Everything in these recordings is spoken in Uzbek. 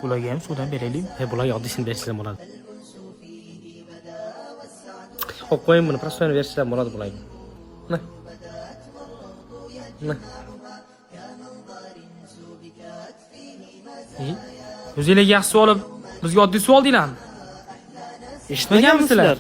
Bularga ham suvdan beraylik. Bular yoddisini bersam bo'ladi. Olib qo'ying buni, prostoyni bersam bo'ladi bularga. O'zingizlarga yaxshi suv olib, bizga oddiy suv oldinglarmi? Eshitmaganmisizlar?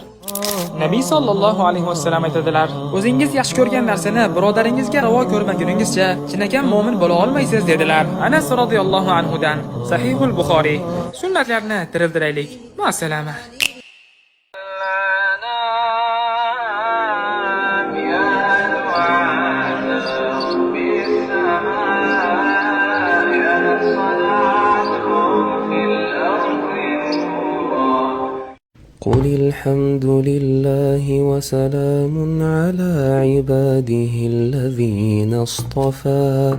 Nabiy sallallohu alayhi vasallam aytadilar: o'zingiz yaxshi ko'rgan narsani birodaringizga ravo ko'rmaguningizcha chinakam mo'min bo'la olmaysiz dedilar. Anas radhiyallohu anhudan. Sahihul Buxoriy. Sunnatlarni tirildiraylik. Ma'asalama. قل الحمد لله وسلام على عباده الذين اصطفى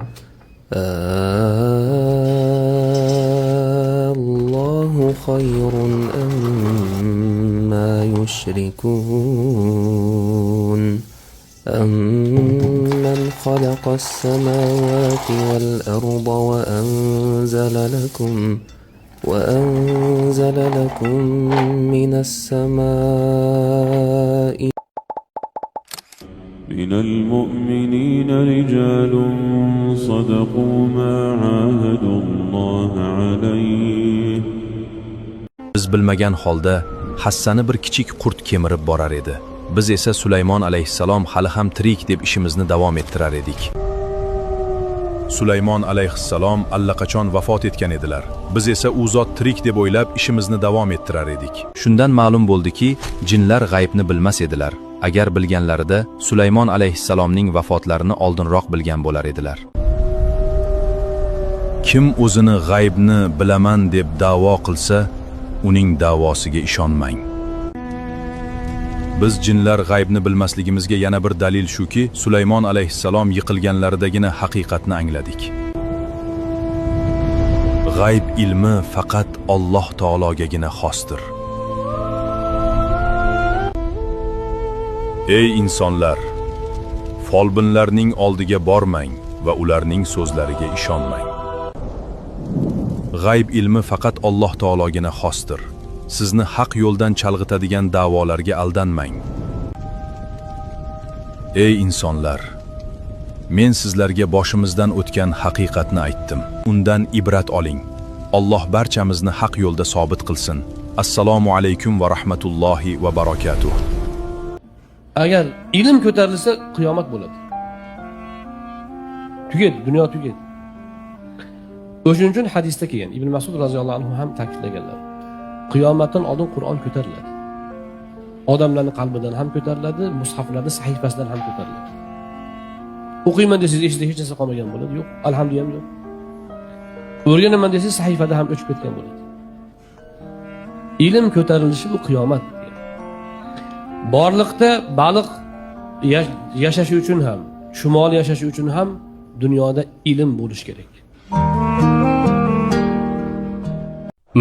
الله خير أما يشركون أمن خلق السماوات والأرض وأنزل لكم من السماء من المؤمنين رجال صدقوا ما عاهدوا الله عليه. Biz bilmagan holda hassani bir kichik qurt kemirib borar edi. Biz esa Sulaymon alayhissalom hali ham tirik deb ishimizni davom ettirar edik. Sulaymon alayhissalom allaqachon vafot etgan edilar. Biz esa u zot tirik deb o'ylab ishimizni davom ettirar edik. Shundan ma'lum bo'ldiki, jinlar g'aybni bilmas edilar. Agar bilganlarida Sulaymon alayhissalomning vafotlarini oldinroq bilgan bo'lar edilar. Kim o'zini g'aybni bilaman deb da'vo qilsa, uning da'vosiga ishonmang. Biz jinlar g'aybni bilmasligimizga yana bir dalil shuki, Sulaymon alayhissalom yiqilganlaridagina haqiqatni angladik. G'ayb ilmi faqat Alloh taologagina xosdir. Ey insonlar, folbinlarning oldiga bormang va ularning so'zlariga ishonmang. G'ayb ilmi faqat Alloh taologagina xosdir. Sizni haq yo'ldan chalg'itadigan da'volarga aldanmang. Ey insonlar, men sizlarga boshimizdan o'tgan haqiqatni aytdim. Undan ibrat oling. Alloh barchamizni haq yo'lda sobit qilsin. Assalomu alaykum va rahmatullohi va barakatuh. Agar ilm ko'tarilsa, qiyomat bo'ladi. Tugadi, dunyo tugadi. O'shuning uchun hadisda kelgan, Ibn Mas'ud roziyallohu anhu ham ta'kidlaganlar. Qiyomatdan oldin Qur'on ko'tariladi. Odamlarning qalbidan ham ko'tariladi, mushaflarning sahifasidan ham ko'tariladi. O'qiyman desangiz ichida hech narsa qolmagan bo'ladi. Yo'q, alhamdulillah yo'q. O'rganaman desangiz sahifada ham o'chib ketgan bo'ladi. Ilm ko'tarilishi bu qiyomat. Borliqda baliq yashashi uchun ham, shumol yashashi uchun ham dunyoda ilm bo'lish kerak.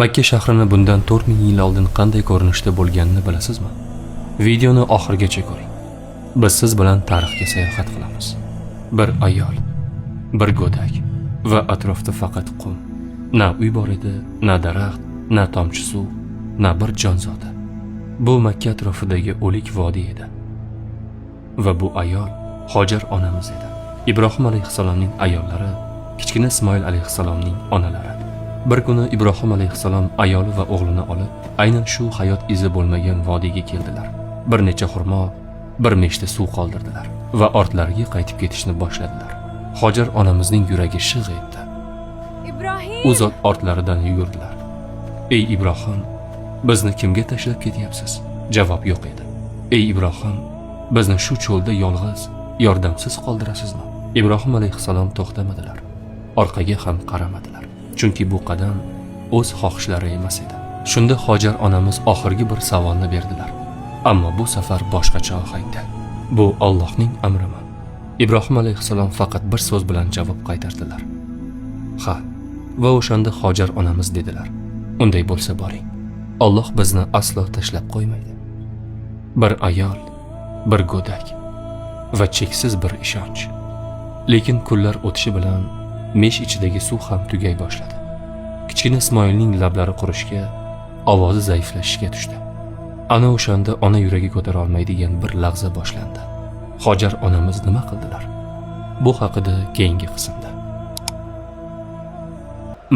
Makka shahrini bundan 4000 yil oldin qanday ko'rinishda bo'lganini bilasizmi? Videoni oxirigacha ko'ring. Biz siz bilan tarixga sayohat qilamiz. Bir ayol, bir go'dak va atrofda faqat qum. Na uy bor edi, na daraxt, na tomchi suv, na bir jonzot. Bu Makka atrofidagi o'lik vodiy edi. Va bu ayol Hojar onamiz edi. Ibrohim alayhissalomning ayollari, kichkina Ismoil alayhissalomning onalari. Bir kuni Ibrohim alayhissalom ayoli va o'g'lini olib, aynan shu hayot izi bo'lmagan vodiyga keldilar. Bir necha xurmo, bir meshta suv qoldirdilar va ortlariga qaytib ketishni boshladilar. Hojar onamizning yuragi shig' etdi. U zot ortlaridan yugurdilar. Ey Ibrohim, bizni kimga tashlab ketyapsiz? Javob yo'q edi. Ey Ibrohim, bizni shu cho'lda yolg'iz, yordamsiz qoldirasizmi? Ibrohim alayhissalom to'xtamadilar. Orqaga ham qaramadilar. Chunki bu qadam o'z xohishlari emas edi. Shunda Hojar onamiz oxirgi bir savolni berdilar. Ammo bu safar boshqacha ohangda. Bu Allohning amrimi? Ibrohim alayhissalom faqat bir so'z bilan javob qaytardilar. Ha. Va o'shanda Hojar onamiz dedilar: "Unday bo'lsa boring. Alloh bizni aslo tashlab qo'ymaydi." Bir ayol, bir go'dak va cheksiz bir ishonch. Lekin kunlar o'tishi bilan mesh ichidagi suv ham tugay boshladi. Kichkina Ismoilning lablari qurishga, ovozi zaiflashishga tushdi. Ana o'shanda ona yuragi ko'tara olmaydigan bir lahza boshlandi. Hojar onamiz nima qildilar? Bu haqida keyingi qismda.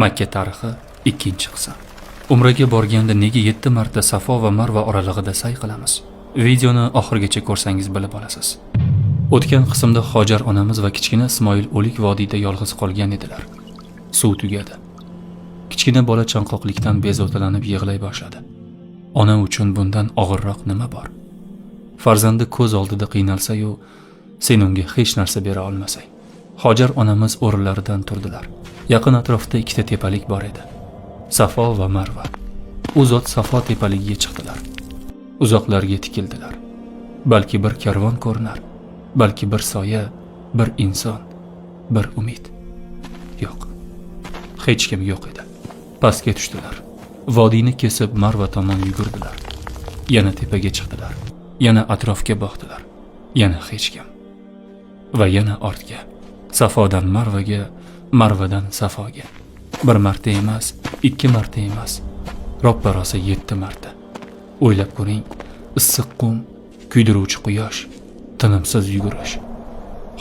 Makka tarixi 2-qism. Umraga borganda nega 7 marta Safo va Marva oralig'ida sa'y qilamiz? Videoni oxirigacha ko'rsangiz bilib olasiz. O'tgan qismda Hojar onamiz va kichkina Ismoil o'lik vodiyda yolg'iz qolgan edilar. Suv tugadi. Kichkina bola chanqoqlikdan bezovtalanib yig'lay boshladi. Ona uchun bundan og'irroq nima bor? Farzandi ko'z oldida qiynalsa-yu, sen unga hech narsa bera olmasang. Hojar onamiz o'rinlaridan turdilar. Yaqin atrofda 2 tepalik bor edi. Safo va Marva. U zot Safo tepaligiga chiqdilar. Uzoqlarga tikildilar. Balki bir karvon ko'rinar, balki bir soya, bir inson, bir umid. Yo'q. Hech kim yo'q edi. Pastga tushdilar. Vodiyni kesib Marva tomon yugurdilar. Yana tepaga chiqdilar. Yana atrofga boqdilar. Yana hech kim. Va yana ortga. Safodan Marvaga, Marvadan Safoga. 1 marta emas, 2 marta emas. Roppa-rosa 7 marta. O'ylab ko'ring, issiq qum, kuydiruvchi quyosh, tinimsiz yugurish.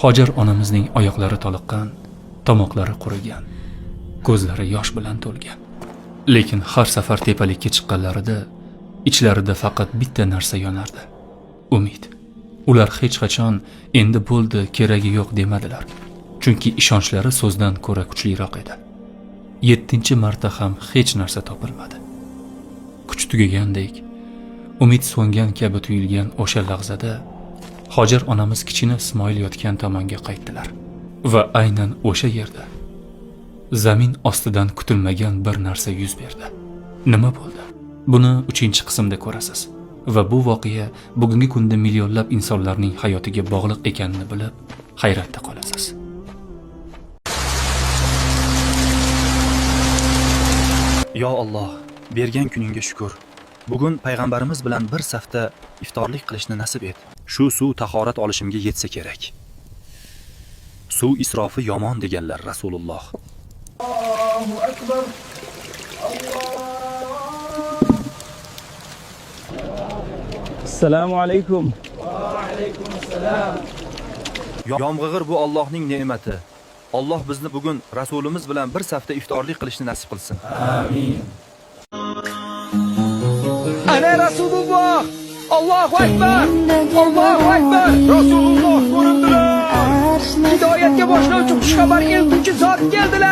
Hojar onamizning oyoqlari toliqqan, tomoqlari qurigan, ko'zlari yosh bilan to'lgan. Lekin har safar tepalikka chiqqanlarida ichlarida faqat bitta narsa yonardi. Umid. Ular hech qachon endi bo'ldi, keragi yo'q demadilar. Chunki ishonchlari so'zdan ko'ra kuchliroq edi. 7-marta ham hech narsa topilmadi. Kuch tugagandek, umid so'ngan kabi tuyulgan o'sha lahzada Hojar onamiz kichkina Ismoil yotgan tomonga qaytdilar. Va aynan o'sha yerda zamin ostidan kutilmagan bir narsa yuz berdi. Nima bo'ldi? Buni 3-qismda ko'rasiz. Va bu voqea bugungi kunda millionlab insonlarning hayotiga bog'liq ekanini bilib, hayratda qolasiz. Yo Alloh, bergan kuningga shukr. Bugun payg'ambarimiz bilan bir safda iftorlik qilishni nasib et. Shu suv tahorat olishimga yetsa kerak. Suv isrofi yomon deganlar Rasululloh. Allohu akbar. Assalomu alaykum. Va alaykum assalom. Yomg'ir bu Allohning ne'mati. Alloh bizni bugun Rasulimiz bilan bir safda iftorlik qilishni nasib qilsin. Amin. Ana Rasululloh! Allohu akbar! Allohu akbar! Rasululloh ko'rindilar! Hidoyatga boshlovchi xushxabar eltuvchi zot keldilar!